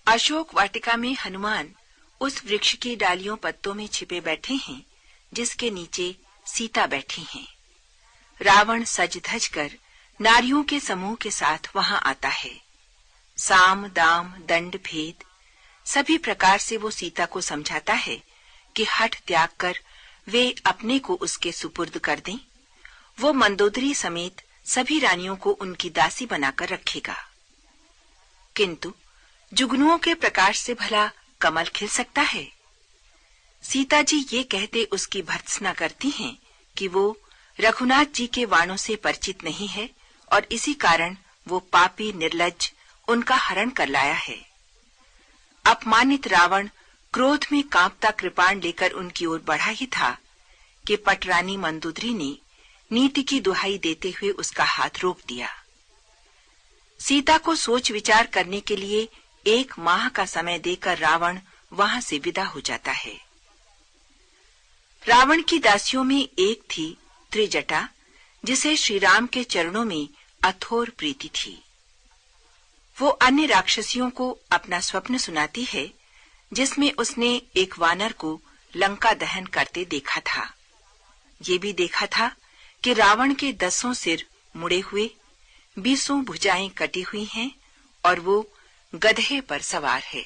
अशोक वाटिका में हनुमान उस वृक्ष की डालियों पत्तों में छिपे बैठे हैं जिसके नीचे सीता बैठी हैं। रावण सज धज कर नारियों के समूह के साथ वहां आता है। साम दाम दंड भेद सभी प्रकार से वो सीता को समझाता है कि हठ त्याग कर वे अपने को उसके सुपुर्द कर दें। वो मंदोदरी समेत सभी रानियों को उनकी दासी बनाकर रखेगा। किंतु जुगनुओं के प्रकाश से भला कमल खिल सकता है? सीता जी ये कहते उसकी भर्त्सना करती हैं कि वो रघुनाथ जी के वाणों से परिचित नहीं है और इसी कारण वो पापी निर्लज्ज उनका हरण कर लाया है। अपमानित रावण क्रोध में कांपता कृपाण लेकर उनकी ओर बढ़ा ही था कि पटरानी मंदोदरी ने नीति की दुहाई देते हुए उसका हाथ रोक दिया। सीता को सोच विचार करने के लिए 1 माह का समय देकर रावण वहां से विदा हो जाता है। रावण की दासियों में एक थी त्रिजटा, जिसे श्री राम के चरणों में अथोर प्रीति थी। वो अन्य राक्षसियों को अपना स्वप्न सुनाती है जिसमें उसने एक वानर को लंका दहन करते देखा था। ये भी देखा था कि रावण के 10 सिर मुड़े हुए, 20 भुजाएं कटी हुई हैं और वो गधे पर सवार है।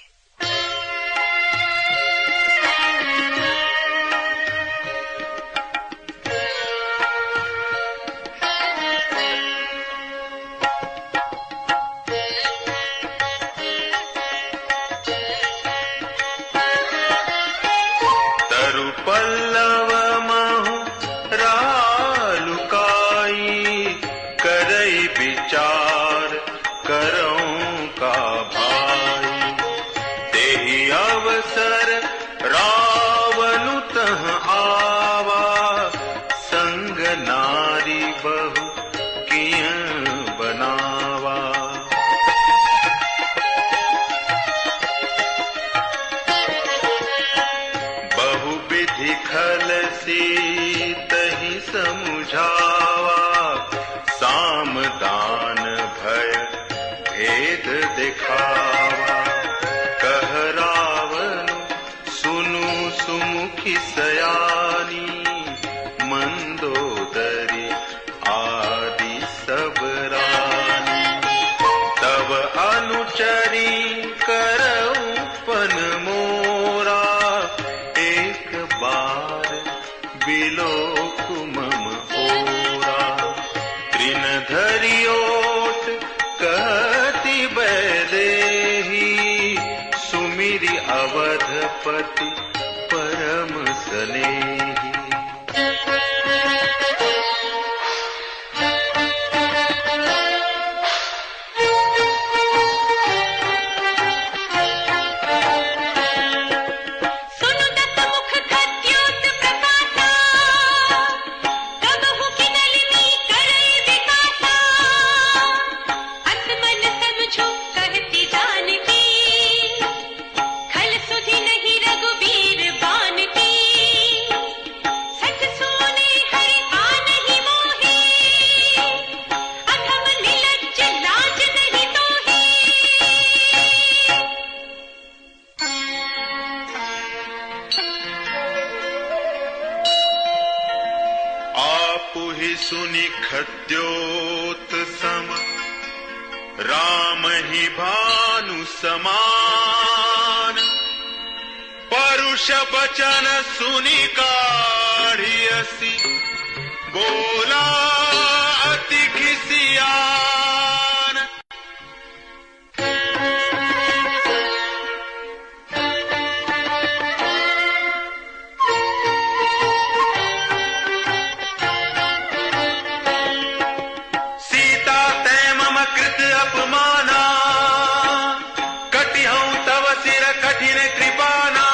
पल्लव महु रालुकाई करई विचार करऊं का भाई। तेहि अवसर रावनु तह आवा, संग नारी बहु कियं बनावा। बहुविधि खल सीतहि समुझावा, साम दान भय भेद दिखावा। कह रावण सुनु सुमुखी सयानी, मंदोदरी आदि सब रानी। तब अनुचरी करऊं पन मोरा, एक बार बिलोक मम ओरा। तृण धरि ओट कहती बैदेही, सुमिरि अवधपति परम सनेही। पुहि सुनि खद्योत सम, राम ही भानु समान। परुष बचन सुनि काढ़ियसी, बोला अति खिसियान। अपमाना कटिहऊं तव सिर कठिन कृपाना।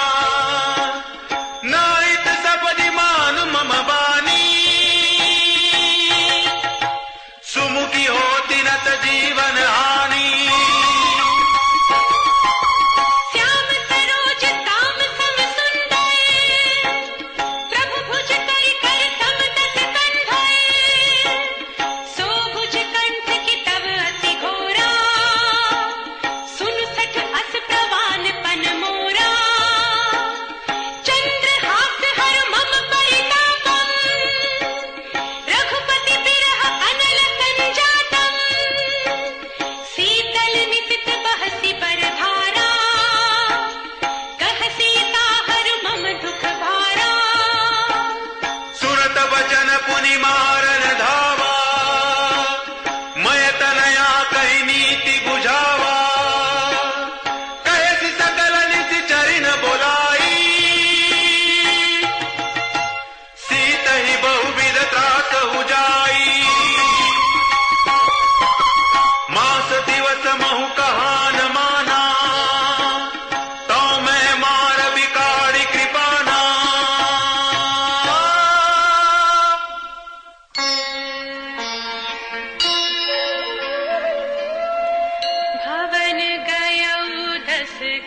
नाहित सपदि मान मम बानी, सुमुखी होती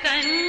कन्या